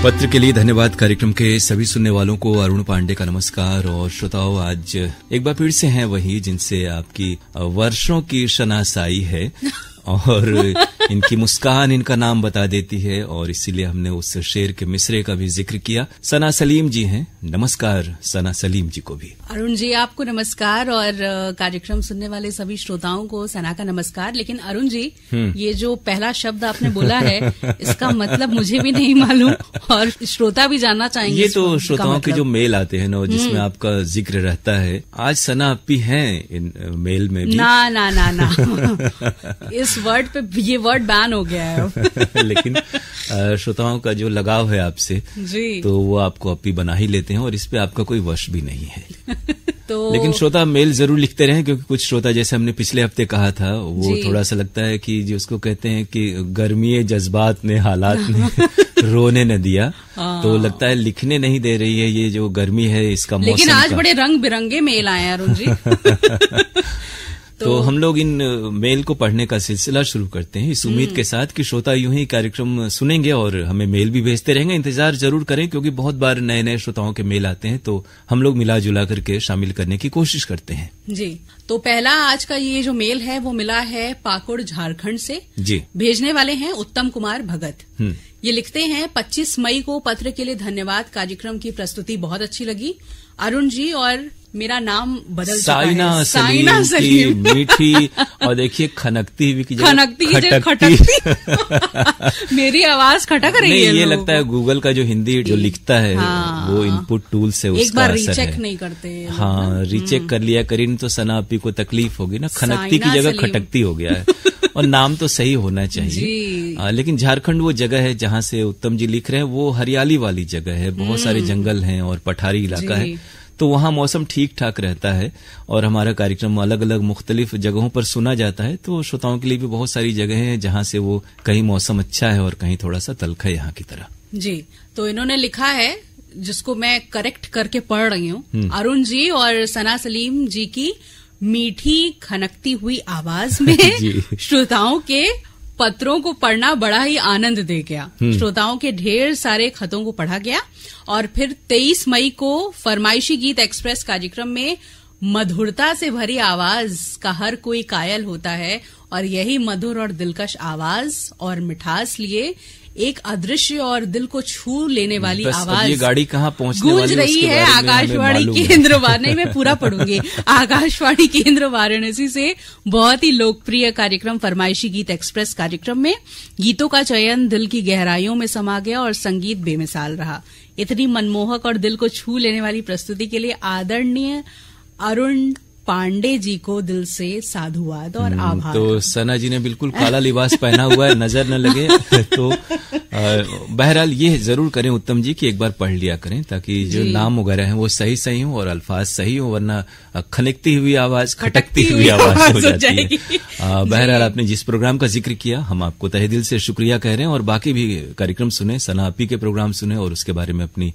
पत्र के लिए धन्यवाद। कार्यक्रम के सभी सुनने वालों को अरुण पांडे का नमस्कार। और श्रोताओं, आज एक बार फिर से हैं वही जिनसे आपकी वर्षों की शनासाई है और इनकी मुस्कान इनका नाम बता देती है, और इसीलिए हमने उस शेर के मिसरे का भी जिक्र किया। सना सलीम जी हैं। नमस्कार सना सलीम जी को भी। अरुण जी आपको नमस्कार, और कार्यक्रम सुनने वाले सभी श्रोताओं को सना का नमस्कार। लेकिन अरुण जी, ये जो पहला शब्द आपने बोला है इसका मतलब मुझे भी नहीं मालूम और श्रोता भी जानना चाहेंगे। ये तो श्रोताओं के जो मेल आते हैं ना, जिसमें आपका जिक्र रहता है। आज सना अपी हैं इन मेल में भी। ना ना ना ना इस वर्ड पे ये वर्ड बैन हो गया है। लेकिन श्रोताओं का जो लगाव है आपसे जी, तो वो आपको अपी बना ही लेते हैं, और इस पे आपका कोई वश भी नहीं है। तो लेकिन श्रोता मेल जरूर लिखते रहें, क्योंकि कुछ श्रोता, जैसे हमने पिछले हफ्ते कहा था, वो थोड़ा सा लगता है कि जो उसको कहते हैं कि गर्मी जज्बात ने, हालात ने रोने न दिया, तो लगता है लिखने नहीं दे रही है ये जो गर्मी है इसका मौसम। लेकिन आज बड़े रंग बिरंगे मेल आए हैं अरुण जी। तो हम लोग इन मेल को पढ़ने का सिलसिला शुरू करते हैं, इस उम्मीद के साथ कि श्रोता यूं ही कार्यक्रम सुनेंगे और हमें मेल भी भेजते रहेंगे। इंतजार जरूर करें, क्योंकि बहुत बार नए नए श्रोताओं के मेल आते हैं, तो हम लोग मिला जुला करके शामिल करने की कोशिश करते हैं। जी, तो पहला आज का ये जो मेल है वो मिला है पाकुड़ झारखंड से। जी, भेजने वाले हैं उत्तम कुमार भगत। ये लिखते हैं 25 मई को पत्र के लिए धन्यवाद। कार्यक्रम की प्रस्तुति बहुत अच्छी लगी अरुण जी, और मेरा नाम बदल चुका है। साइना सलीम की मीठी और देखिए खनकती हुई की खटकती मेरी आवाज खटक रही है। ये लगता है गूगल का जो हिंदी जो लिखता है, वो इनपुट टूल से उसका एक बार असर रीचेक है। नहीं करते। हाँ, रीचेक कर लिया करीन तो सना अपी को तकलीफ होगी ना। खनकती की जगह खटकती हो गया है। और नाम तो सही होना चाहिए। लेकिन झारखंड वो जगह है जहाँ से उत्तम जी लिख रहे हैं, वो हरियाली वाली जगह है, बहुत सारे जंगल हैं और पठारी इलाका है, तो वहाँ मौसम ठीक ठाक रहता है। और हमारा कार्यक्रम अलग अलग मुख्तलिफ जगहों पर सुना जाता है, तो श्रोताओं के लिए भी बहुत सारी जगह हैं जहाँ से वो कहीं मौसम अच्छा है और कहीं थोड़ा सा तल्ख है यहाँ की तरह। जी, तो इन्होंने लिखा है, जिसको मैं करेक्ट करके पढ़ रही हूँ। अरुण जी और सना सलीम जी की मीठी खनकती हुई आवाज में श्रोताओं के पत्रों को पढ़ना बड़ा ही आनंद दे गया। श्रोताओं के ढेर सारे खतों को पढ़ा गया, और फिर 23 मई को फरमाइशी गीत एक्सप्रेस कार्यक्रम में मधुरता से भरी आवाज का हर कोई कायल होता है, और यही मधुर और दिलकश आवाज और मिठास लिए एक अदृश्य और दिल को छू लेने वाली आवाज ये गाड़ी कहाँ पहुंचने गूंज रही है आकाशवाणी केंद्र वाराणसी में पूरा पढ़ूंगी। आकाशवाणी केंद्र वाराणसी से बहुत ही लोकप्रिय कार्यक्रम फरमाइशी गीत एक्सप्रेस कार्यक्रम में गीतों का चयन दिल की गहराइयों में समा गया और संगीत बेमिसाल रहा। इतनी मनमोहक और दिल को छू लेने वाली प्रस्तुति के लिए आदरणीय अरुण पांडे जी को दिल से साधुवाद और आभार। तो सना जी ने बिल्कुल काला लिबास पहना हुआ है, नजर न लगे। तो बहरहाल ये जरूर करें उत्तम जी कि एक बार पढ़ लिया करें, ताकि जो नाम वगैरह हैं वो सही सही हो और अल्फाज सही हो, वरना खनकती हुई आवाज, खटकती हुई आवाज हो जाती है। बहरहाल आपने जिस प्रोग्राम का जिक्र किया, हम आपको तहे दिल से शुक्रिया कह रहे हैं, और बाकी भी कार्यक्रम सुने, सना अपी के प्रोग्राम सुने और उसके बारे में अपनी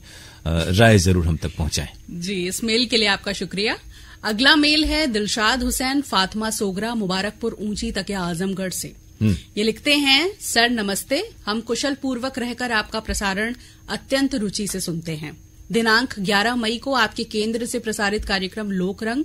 राय जरूर हम तक पहुंचाएं। जी, इस मेल के लिए आपका शुक्रिया। अगला मेल है दिलशाद हुसैन फातिमा सोगरा, मुबारकपुर ऊंची तकिया आजमगढ़ से। ये लिखते हैं, सर नमस्ते, हम कुशल पूर्वक रहकर आपका प्रसारण अत्यंत रुचि से सुनते हैं। दिनांक 11 मई को आपके केंद्र से प्रसारित कार्यक्रम लोकरंग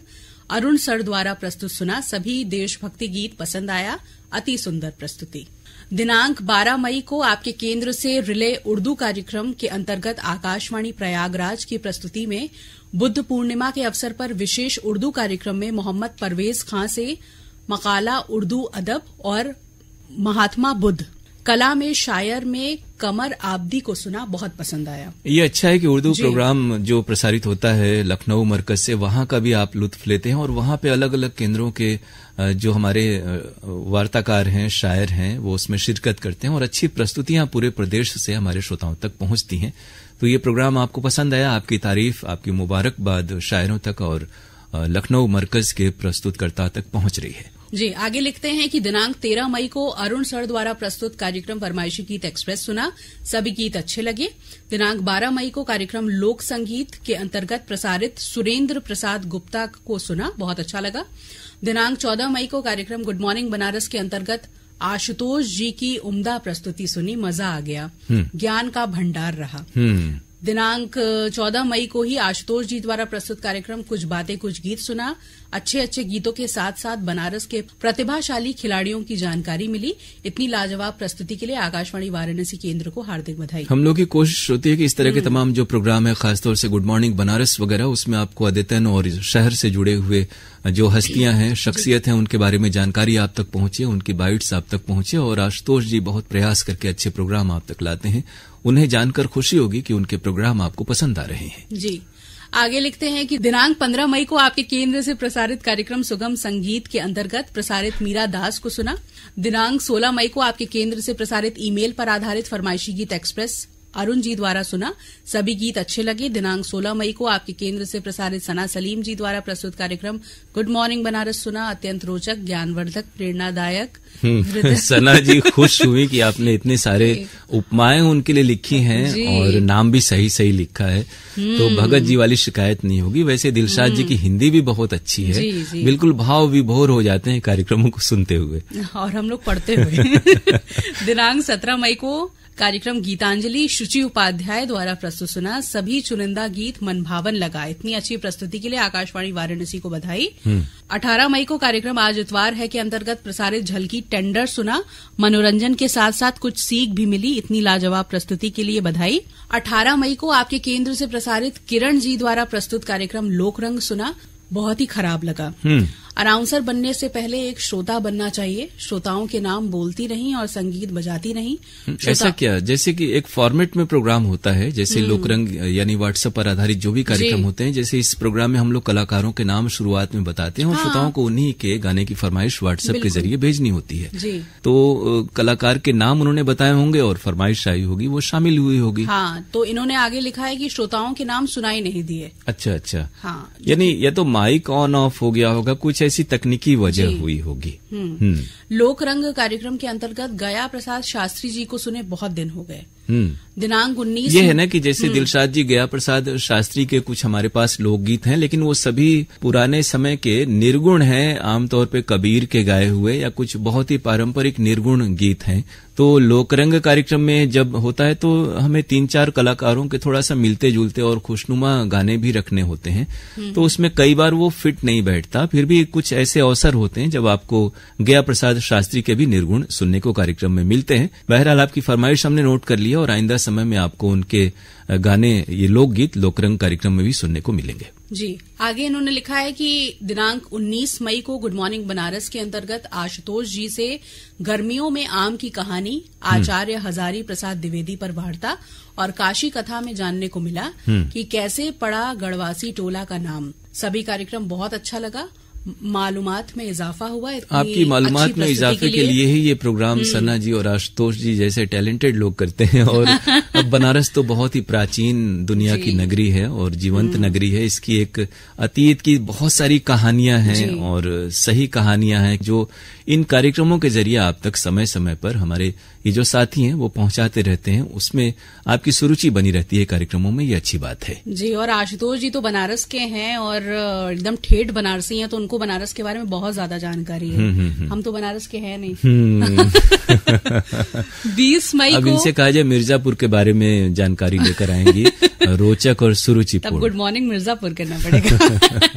अरुण सर द्वारा प्रस्तुत सुना, सभी देशभक्ति गीत पसंद आया, अति सुंदर प्रस्तुति। दिनांक 12 मई को आपके केंद्र से रिले उर्दू कार्यक्रम के अंतर्गत आकाशवाणी प्रयागराज की प्रस्तुति में बुद्ध पूर्णिमा के अवसर पर विशेष उर्दू कार्यक्रम में मोहम्मद परवेज खां से मकाला उर्दू अदब और महात्मा बुद्ध कला में शायर में कमर आब्दी को सुना, बहुत पसंद आया। ये अच्छा है कि उर्दू प्रोग्राम जो प्रसारित होता है लखनऊ मरकज से, वहां का भी आप लुत्फ लेते हैं, और वहां पे अलग अलग केंद्रों के जो हमारे वार्ताकार हैं, शायर हैं, वो उसमें शिरकत करते हैं और अच्छी प्रस्तुतियां पूरे प्रदेश से हमारे श्रोताओं तक पहुंचती हैं। तो ये प्रोग्राम आपको पसंद आया, आपकी तारीफ, आपकी मुबारकबाद शायरों तक और लखनऊ मरकज के प्रस्तुतकर्ता तक पहुंच रही है। जी, आगे लिखते हैं कि दिनांक 13 मई को अरुण सर द्वारा प्रस्तुत कार्यक्रम फरमाइशी गीत एक्सप्रेस सुना, सभी गीत अच्छे लगे। दिनांक 12 मई को कार्यक्रम लोक संगीत के अंतर्गत प्रसारित सुरेंद्र प्रसाद गुप्ता को सुना, बहुत अच्छा लगा। दिनांक 14 मई को कार्यक्रम गुड मॉर्निंग बनारस के अंतर्गत आशुतोष जी की उम्दा प्रस्तुति सुनी, मजा आ गया, ज्ञान का भंडार रहा। दिनांक 14 मई को ही आशुतोष जी द्वारा प्रस्तुत कार्यक्रम कुछ बातें कुछ गीत सुना। अच्छे अच्छे गीतों के साथ साथ बनारस के प्रतिभाशाली खिलाड़ियों की जानकारी मिली। इतनी लाजवाब प्रस्तुति के लिए आकाशवाणी वाराणसी केंद्र को हार्दिक बधाई। हम लोग की कोशिश होती है कि इस तरह के तमाम जो प्रोग्राम है, खासतौर से गुड मॉर्निंग बनारस वगैरह, उसमें आपको अद्यतन और शहर से जुड़े हुए जो हस्तियां हैं, शख्सियत हैं, उनके बारे में जानकारी आप तक पहुंचे, उनकी बाइट्स आप तक पहुंचे। और आशुतोष जी बहुत प्रयास करके अच्छे प्रोग्राम आप तक लाते हैं। उन्हें जानकर खुशी होगी कि उनके प्रोग्राम आपको पसंद आ रहे हैं। जी, आगे लिखते हैं कि दिनांक 15 मई को आपके केंद्र से प्रसारित कार्यक्रम सुगम संगीत के अंतर्गत प्रसारित मीरा दास को सुना। दिनांक 16 मई को आपके केंद्र से प्रसारित ईमेल पर आधारित फरमाइशी गीत एक्सप्रेस अरुण जी द्वारा सुना, सभी गीत अच्छे लगे। दिनांक 16 मई को आपके केंद्र से प्रसारित सना सलीम जी द्वारा प्रस्तुत कार्यक्रम गुड मॉर्निंग बनारस सुना, अत्यंत रोचक, ज्ञानवर्धक, प्रेरणादायक। सना जी खुश हुई कि आपने इतने सारे उपमाएं उनके लिए लिखी हैं और नाम भी सही सही लिखा है, तो भगत जी वाली शिकायत नहीं होगी। वैसे दिलशाद जी की हिंदी भी बहुत अच्छी है, बिल्कुल भाव विभोर हो जाते हैं कार्यक्रमों को सुनते हुए, और हम लोग पढ़ते हुए। दिनांक 17 मई को कार्यक्रम गीतांजलि शुचि उपाध्याय द्वारा प्रस्तुत सुना, सभी चुनिंदा गीत मनभावन लगा। इतनी अच्छी प्रस्तुति के लिए आकाशवाणी वाराणसी को बधाई। 18 मई को कार्यक्रम आज इतवार है के अंतर्गत प्रसारित झलकी टेंडर सुना, मनोरंजन के साथ साथ कुछ सीख भी मिली। इतनी लाजवाब प्रस्तुति के लिए बधाई। 18 मई को आपके केंद्र से प्रसारित किरण जी द्वारा प्रस्तुत कार्यक्रम लोकरंग सुना, बहुत ही खराब लगा। अनाउंसर बनने से पहले एक श्रोता बनना चाहिए, श्रोताओं के नाम बोलती रहीं और संगीत बजाती रहीं। ऐसा क्या, जैसे कि एक फॉर्मेट में प्रोग्राम होता है, जैसे लोकरंग यानी व्हाट्सएप पर आधारित जो भी कार्यक्रम होते हैं, जैसे इस प्रोग्राम में हम लोग कलाकारों के नाम शुरुआत में बताते हैं और श्रोताओं को उन्हीं के गाने की फरमाइश व्हाट्सएप के जरिए भेजनी होती है। तो कलाकार के नाम उन्होंने बताए होंगे और फरमाइश आई होगी, वो शामिल हुई होगी। हाँ, तो इन्होंने आगे लिखा है कि श्रोताओं के नाम सुनाई नहीं दिए। अच्छा, हाँ, यानी या तो माइक ऑन ऑफ हो गया होगा, कुछ ऐसी तकनीकी वजह हुई होगी। लोक रंग कार्यक्रम के अंतर्गत गया प्रसाद शास्त्री जी को सुने बहुत दिन हो गए। दिनांक 19 ये है ना कि जैसे दिलशाद जी गया प्रसाद शास्त्री के कुछ हमारे पास लोकगीत हैं, लेकिन वो सभी पुराने समय के निर्गुण हैं, आमतौर पे कबीर के गाए हुए या कुछ बहुत ही पारंपरिक निर्गुण गीत हैं। तो लोकरंग कार्यक्रम में जब होता है तो हमें 3-4 कलाकारों के थोड़ा सा मिलते जुलते और खुशनुमा गाने भी रखने होते हैं, तो उसमें कई बार वो फिट नहीं बैठता। फिर भी कुछ ऐसे अवसर होते हैं जब आपको गया प्रसाद शास्त्री के भी निर्गुण सुनने को कार्यक्रम में मिलते हैं। बहरहाल आपकी फरमाइश हमने नोट कर लिया और आइंदा समय में आपको उनके गाने, ये लोकगीत लोकरंग कार्यक्रम में भी सुनने को मिलेंगे। जी, आगे इन्होंने लिखा है कि दिनांक 19 मई को गुड मॉर्निंग बनारस के अंतर्गत आशुतोष जी से गर्मियों में आम की कहानी, आचार्य हजारी प्रसाद द्विवेदी पर वार्ता और काशी कथा में जानने को मिला कि कैसे पड़ा गढ़वासी टोला का नाम। सभी कार्यक्रम बहुत अच्छा लगा, मालूमात में इजाफा हुआ। आपकी मालूमात में इजाफे के लिए ही ये प्रोग्राम सना जी और आशुतोष जी जैसे टैलेंटेड लोग करते हैं। और अब बनारस तो बहुत ही प्राचीन दुनिया की नगरी है और जीवंत नगरी है। इसकी एक अतीत की बहुत सारी कहानियां हैं और सही कहानियां हैं जो इन कार्यक्रमों के जरिए आप तक समय समय पर हमारे ये जो साथी हैं वो पहुंचाते रहते हैं। उसमें आपकी सुरुचि बनी रहती है कार्यक्रमों में, ये अच्छी बात है जी। और आशुतोष जी तो बनारस के हैं और एकदम ठेठ बनारसी हैं, तो उनको बनारस के बारे में बहुत ज्यादा जानकारी है। हम तो बनारस के हैं नहीं। 20 मई अब को इनसे कहा जाए मिर्जापुर के बारे में जानकारी लेकर आएंगी, रोचक और सुरुचिपूर्ण। तब गुड मॉर्निंग मिर्जापुर करना पड़ेगा।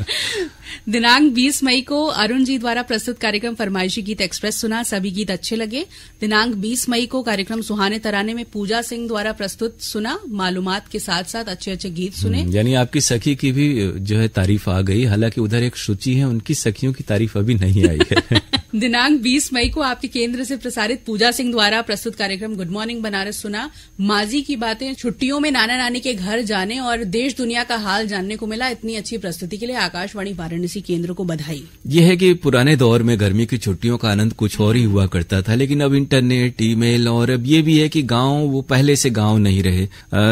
दिनांक 20 मई को अरुण जी द्वारा प्रस्तुत कार्यक्रम फरमाइशी गीत एक्सप्रेस सुना, सभी गीत अच्छे लगे। दिनांक 20 मई को कार्यक्रम सुहाने तराने में पूजा सिंह द्वारा प्रस्तुत सुना, मालूमात के साथ साथ अच्छे अच्छे गीत सुने। यानी आपकी सखी की भी जो है तारीफ आ गई, हालांकि उधर एक शुचि है, उनकी सखियों की तारीफ अभी नहीं आई है। दिनांक 20 मई को आपके केंद्र से प्रसारित पूजा सिंह द्वारा प्रस्तुत कार्यक्रम गुड मॉर्निंग बनारस सुना, माजी की बातें, छुट्टियों में नाना नानी के घर जाने और देश दुनिया का हाल जानने को मिला। इतनी अच्छी प्रस्तुति के लिए आकाशवाणी वाराणसी केंद्र को बधाई। यह है कि पुराने दौर में गर्मी की छुट्टियों का आनंद कुछ और ही हुआ करता था, लेकिन अब इंटरनेट, ईमेल और अब ये भी है कि गांव वो पहले से गांव नहीं रहे,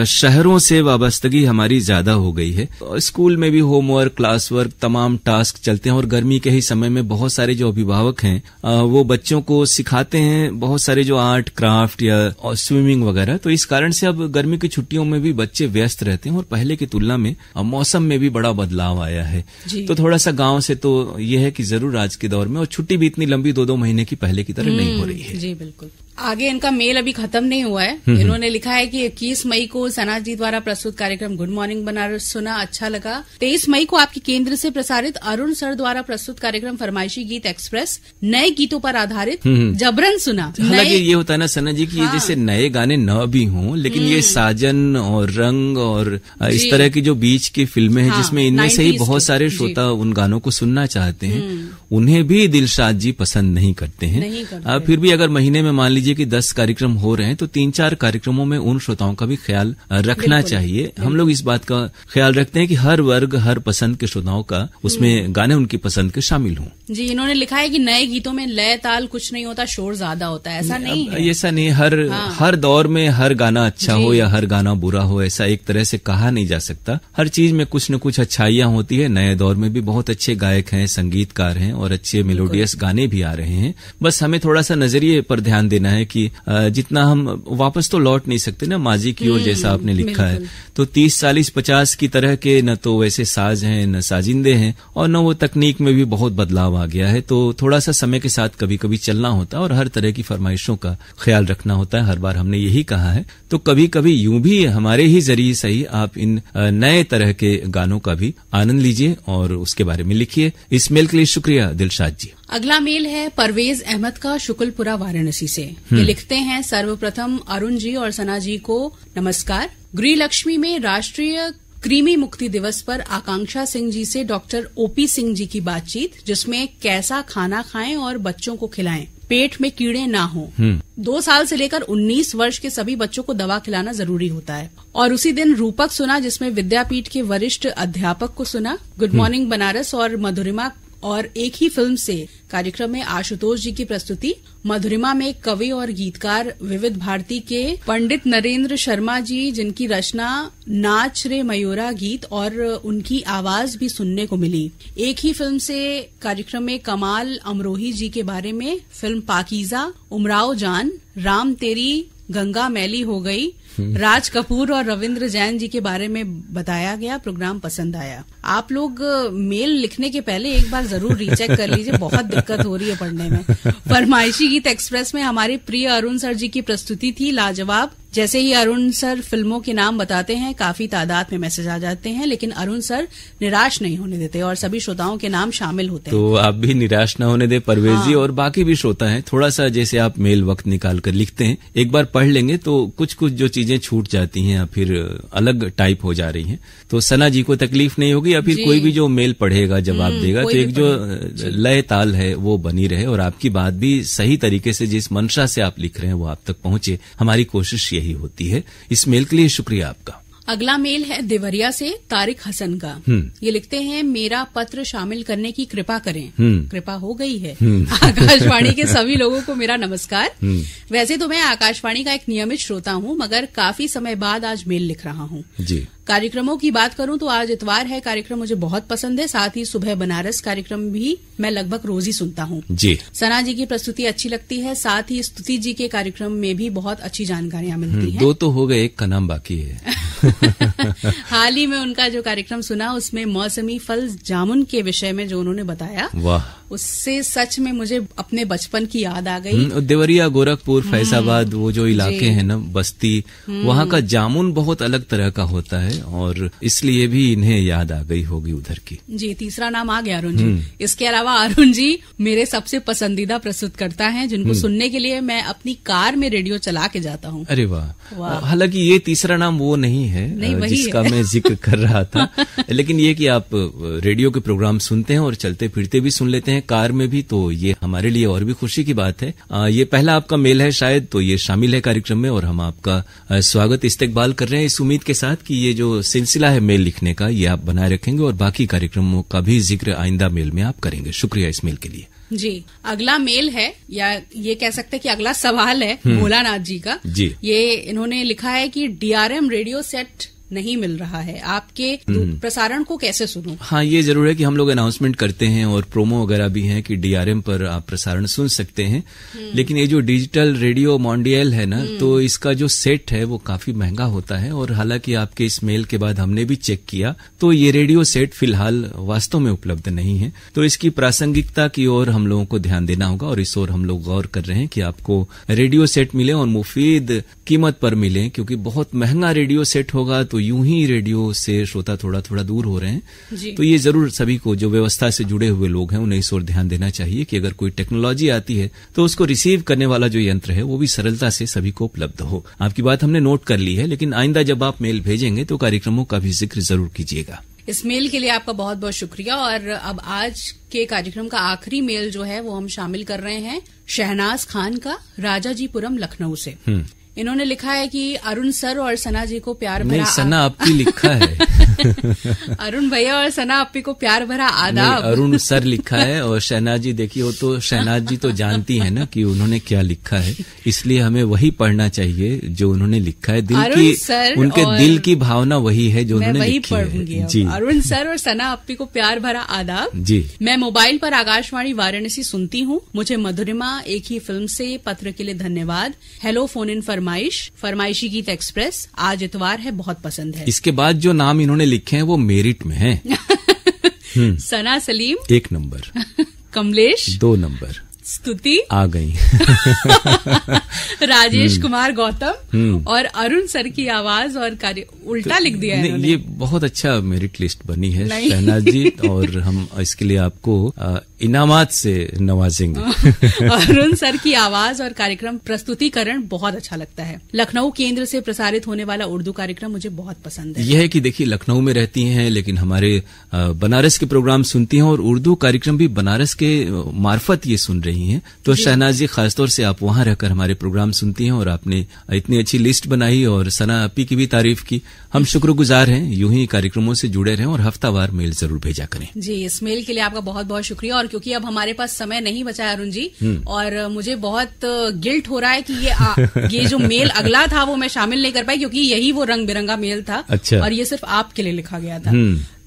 शहरों से वाबस्तगी हमारी ज्यादा हो गई है। स्कूल में भी होमवर्क, क्लास वर्क, तमाम टास्क चलते हैं और गर्मी के ही समय में बहुत सारे जो अभिभावक हैं हैं वो बच्चों को सिखाते हैं बहुत सारे जो आर्ट क्राफ्ट या स्विमिंग वगैरह। तो इस कारण से अब गर्मी की छुट्टियों में भी बच्चे व्यस्त रहते हैं और पहले की तुलना में मौसम में भी बड़ा बदलाव आया है। तो थोड़ा सा गांव से तो ये है कि जरूर आज के दौर में, और छुट्टी भी इतनी लंबी 2-2 महीने की पहले की तरह नहीं हो रही है। जी बिल्कुल। आगे इनका मेल अभी खत्म नहीं हुआ है। इन्होंने लिखा है कि 21 मई को सना जी द्वारा प्रस्तुत कार्यक्रम गुड मॉर्निंग बनारस सुना, अच्छा लगा। 23 मई को आपके केंद्र से प्रसारित अरुण सर द्वारा प्रस्तुत कार्यक्रम फरमाइशी गीत एक्सप्रेस नए गीतों पर आधारित जबरन सुना। हालांकि ये होता है ना सना जी कि ये जैसे नए गाने न भी हों, लेकिन ये साजन और रंग और इस तरह की जो बीच की फिल्में हैं जिसमें इनमें से ही बहुत सारे श्रोता उन गानों को सुनना चाहते हैं, उन्हें भी दिलशाद जी पसंद नहीं करते हैं। फिर भी अगर महीने में मान लीजिए कि 10 कार्यक्रम हो रहे हैं तो 3-4 कार्यक्रमों में उन श्रोताओं का भी ख्याल रखना चाहिए। हम लोग इस बात का ख्याल रखते हैं कि हर वर्ग हर पसंद के श्रोताओं का उसमें गाने उनकी पसंद के शामिल हों। जी, इन्होंने लिखा है कि नए गीतों में लय ताल कुछ नहीं होता, शोर ज्यादा होता है। ऐसा नहीं है, ऐसा नहीं। हर दौर में हर गाना अच्छा हो या हर गाना बुरा हो, ऐसा एक तरह से कहा नहीं जा सकता। हर चीज में कुछ न कुछ अच्छाइयां होती है। नए दौर में भी बहुत अच्छे गायक हैं, संगीतकार हैं और अच्छे मेलोडियस गाने भी आ रहे हैं। बस हमें थोड़ा सा नजरिए पर ध्यान देना है कि जितना हम वापस तो लौट नहीं सकते ना माजी की ओर, जैसा आपने लिखा है। तो 30, 40, 50 की तरह के न तो वैसे साज हैं न साजिंदे हैं और न वो तकनीक में भी बहुत बदलाव आ गया है। तो थोड़ा सा समय के साथ कभी कभी चलना होता है और हर तरह की फरमाइशों का ख्याल रखना होता है। हर बार हमने यही कहा है। तो कभी कभी यूं भी हमारे ही जरिए सही आप इन नए तरह के गानों का भी आनंद लीजिए और उसके बारे में लिखिए। इस मेल के लिए शुक्रिया दिलशाद जी। अगला मेल है परवेज अहमद का शुक्लपुरा वाराणसी से। ये लिखते हैं, सर्वप्रथम अरुण जी और सना जी को नमस्कार। गृह लक्ष्मी में राष्ट्रीय कृमि मुक्ति दिवस पर आकांक्षा सिंह जी से डॉक्टर ओपी सिंह जी की बातचीत, जिसमें कैसा खाना खाएं और बच्चों को खिलाएं, पेट में कीड़े ना हो। 2 साल से लेकर 19 वर्ष के सभी बच्चों को दवा खिलाना जरूरी होता है। और उसी दिन रूपक सुना, जिसमें विद्यापीठ के वरिष्ठ अध्यापक को सुना। गुड मॉर्निंग बनारस और मधुरिमा और एक ही फिल्म से कार्यक्रम में आशुतोष जी की प्रस्तुति। मधुरिमा में कवि और गीतकार विविध भारती के पंडित नरेंद्र शर्मा जी, जिनकी रचना नाच रे मयूरा गीत और उनकी आवाज भी सुनने को मिली। एक ही फिल्म से कार्यक्रम में कमाल अमरोही जी के बारे में फिल्म पाकीजा, उमराव जान, राम तेरी गंगा मैली हो गई, राज कपूर और रविंद्र जैन जी के बारे में बताया गया। प्रोग्राम पसंद आया। आप लोग मेल लिखने के पहले एक बार जरूर रीचेक कर लीजिए, बहुत दिक्कत हो रही है पढ़ने में। फरमाइशी गीत एक्सप्रेस में हमारे प्रिय अरुण सर जी की प्रस्तुति थी लाजवाब। जैसे ही अरुण सर फिल्मों के नाम बताते हैं, काफी तादाद में मैसेज आ जाते हैं, लेकिन अरुण सर निराश नहीं होने देते और सभी श्रोताओं के नाम शामिल होते हैं। तो आप भी निराश न होने दे परवेज जी, और बाकी भी श्रोता हैं। थोड़ा सा जैसे आप मेल वक्त निकाल कर लिखते हैं, एक बार पढ़ लेंगे तो कुछ कुछ जो चीजें छूट जाती हैं या फिर अलग टाइप हो जा रही हैं, तो सना जी को तकलीफ नहीं होगी या फिर कोई भी जो मेल पढ़ेगा जवाब देगा, तो एक जो लय ताल है वो बनी रहे और आपकी बात भी सही तरीके से जिस मंशा से आप लिख रहे हैं वो आप तक पहुंचे। हमारी कोशिश यही होती है। इस मेल के लिए शुक्रिया आपका। अगला मेल है देवरिया से तारिक हसन का। ये लिखते हैं, मेरा पत्र शामिल करने की कृपा करें। कृपा हो गई है। आकाशवाणी के सभी लोगों को मेरा नमस्कार। वैसे तो मैं आकाशवाणी का एक नियमित श्रोता हूँ, मगर काफी समय बाद आज मेल लिख रहा हूँ। जी। कार्यक्रमों की बात करूं तो आज इतवार है, कार्यक्रम मुझे बहुत पसंद है। साथ ही सुबह बनारस कार्यक्रम भी मैं लगभग रोज ही सुनता हूं। जी। सना जी की प्रस्तुति अच्छी लगती है, साथ ही स्तुति जी के कार्यक्रम में भी बहुत अच्छी जानकारियां मिलती हैं। 2 तो हो गए, एक का नाम बाकी है। हाल ही में उनका जो कार्यक्रम सुना, उसमें मौसमी फल जामुन के विषय में जो उन्होंने बताया, वाह, उससे सच में मुझे अपने बचपन की याद आ गई। देवरिया, गोरखपुर, फैजाबाद, वो जो इलाके हैं ना, बस्ती, वहाँ का जामुन बहुत अलग तरह का होता है और इसलिए भी इन्हें याद आ गई होगी उधर की। जी, तीसरा नाम आ गया अरुण जी। इसके अलावा अरुण जी मेरे सबसे पसंदीदा प्रस्तुतकर्ता हैं, जिनको सुनने के लिए मैं अपनी कार में रेडियो चला के जाता हूँ। अरे वाह। हालांकि ये तीसरा नाम वो नहीं है जिसका मैं जिक्र कर रहा था, लेकिन ये कि आप रेडियो के प्रोग्राम सुनते हैं और चलते फिरते भी सुन लेते हैं, कार में भी, तो ये हमारे लिए और भी खुशी की बात है। ये पहला आपका मेल है शायद, तो ये शामिल है कार्यक्रम में और हम आपका स्वागत इस्तकबाल कर रहे हैं, इस उम्मीद के साथ कि ये जो सिलसिला है मेल लिखने का, ये आप बनाए रखेंगे और बाकी कार्यक्रमों का भी जिक्र आइंदा मेल में आप करेंगे। शुक्रिया इस मेल के लिए। जी। अगला मेल है, या ये कह सकते हैं कि अगला सवाल है भोलानाथ जी का। जी। ये इन्होंने लिखा है कि DRM रेडियो सेट नहीं मिल रहा है, आपके प्रसारण को कैसे सुनूं? हाँ, ये जरूर है कि हम लोग अनाउंसमेंट करते हैं और प्रोमो वगैरह भी हैं कि DRM पर आप प्रसारण सुन सकते हैं, लेकिन ये जो डिजिटल रेडियो मॉन्डियल है ना, तो इसका जो सेट है वो काफी महंगा होता है। और हालांकि आपके इस मेल के बाद हमने भी चेक किया तो ये रेडियो सेट फिलहाल वास्तव में उपलब्ध नहीं है। तो इसकी प्रासंगिकता की ओर हम लोगों को ध्यान देना होगा और इस ओर हम लोग गौर कर रहे हैं कि आपको रेडियो सेट मिले और मुफीद कीमत पर मिले, क्योंकि बहुत महंगा रेडियो सेट होगा तो यूं ही रेडियो से श्रोता थोड़ा थोड़ा दूर हो रहे हैं। तो ये जरूर सभी को जो व्यवस्था से जुड़े हुए लोग हैं उन्हें इस ओर ध्यान देना चाहिए कि अगर कोई टेक्नोलॉजी आती है तो उसको रिसीव करने वाला जो यंत्र है वो भी सरलता से सभी को उपलब्ध हो। आपकी बात हमने नोट कर ली है, लेकिन आइंदा जब आप मेल भेजेंगे तो कार्यक्रमों का भी जिक्र जरूर कीजिएगा। इस मेल के लिए आपका बहुत बहुत शुक्रिया। और अब आज के कार्यक्रम का आखिरी मेल जो है वो हम शामिल कर रहे हैं शहनाज खान का, राजाजीपुरम लखनऊ से। इन्होंने लिखा है कि अरुण सर और सना जी को प्यार भरा। नहीं, सना आपकी लिखा है। अरुण भैया और सना आपी को प्यार भरा आदाब। अरुण सर लिखा है और शहनाज जी देखिए, वो तो शहनाज जी तो जानती है ना कि उन्होंने क्या लिखा है, इसलिए हमें वही पढ़ना चाहिए जो उन्होंने लिखा है। दिल की उनके दिल की भावना वही है जो उन्होंने लिखी है। जी, अरुण सर और सना आपी को प्यार भरा आदाब जी। मैं मोबाइल पर आकाशवाणी वाराणसी सुनती हूँ। मुझे मधुरिमा एक ही फिल्म से पत्र के लिए धन्यवाद। हेलो फोन इन फरमाइशी गीत एक्सप्रेस आज इतवार है, बहुत पसंद है। इसके बाद जो नाम इन्होंने लिखे हैं वो मेरिट में हैं। सना सलीम 1 नंबर, कमलेश 2 नंबर, स्तुति आ गई, राजेश कुमार गौतम और अरुण सर की आवाज और कार्य उल्टा लिख दिया है ये बहुत अच्छा मेरिट लिस्ट बनी है शहनाज जी, और हम इसके लिए आपको इनामात से नवाजेंगे। अरुण सर की आवाज और कार्यक्रम प्रस्तुतिकरण बहुत अच्छा लगता है। लखनऊ केंद्र से प्रसारित होने वाला उर्दू कार्यक्रम मुझे बहुत पसंद है। यह है कि देखिए, लखनऊ में रहती हैं लेकिन हमारे बनारस के प्रोग्राम सुनती हैं और उर्दू कार्यक्रम भी बनारस के मार्फत ये सुन रही हैं। तो शहनाज जी, खासतौर से आप वहां रहकर हमारे प्रोग्राम सुनती हैं और आपने इतनी अच्छी लिस्ट बनाई और सना अपी की भी तारीफ की। हम शुक्रगुजार हैं। यूं ही कार्यक्रमों से जुड़े रहें और हफ्तावार मेल जरूर भेजा करें। जी, इस मेल के लिए आपका बहुत बहुत शुक्रिया। और क्योंकि अब हमारे पास समय नहीं बचा है अरुण जी, और मुझे बहुत गिल्ट हो रहा है कि ये जो मेल अगला था वो मैं शामिल नहीं कर पाई, क्योंकि यही वो रंग बिरंगा मेल था। अच्छा। और ये सिर्फ आपके लिए लिखा गया था।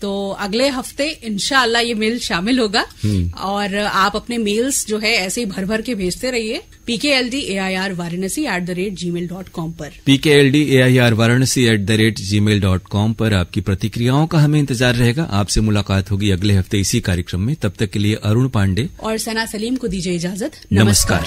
तो अगले हफ्ते इंशाअल्लाह ये मेल शामिल होगा। और आप अपने मेल्स जो है ऐसे ही भर भर के भेजते रहिए pkldair@gmail.com पर। pkldair@gmail.com पर आपकी प्रतिक्रियाओं का हमें इंतजार रहेगा। आपसे मुलाकात होगी अगले हफ्ते इसी कार्यक्रम में। तब तक के लिए अरुण पांडे और सना सलीम को दीजिए इजाजत। नमस्कार।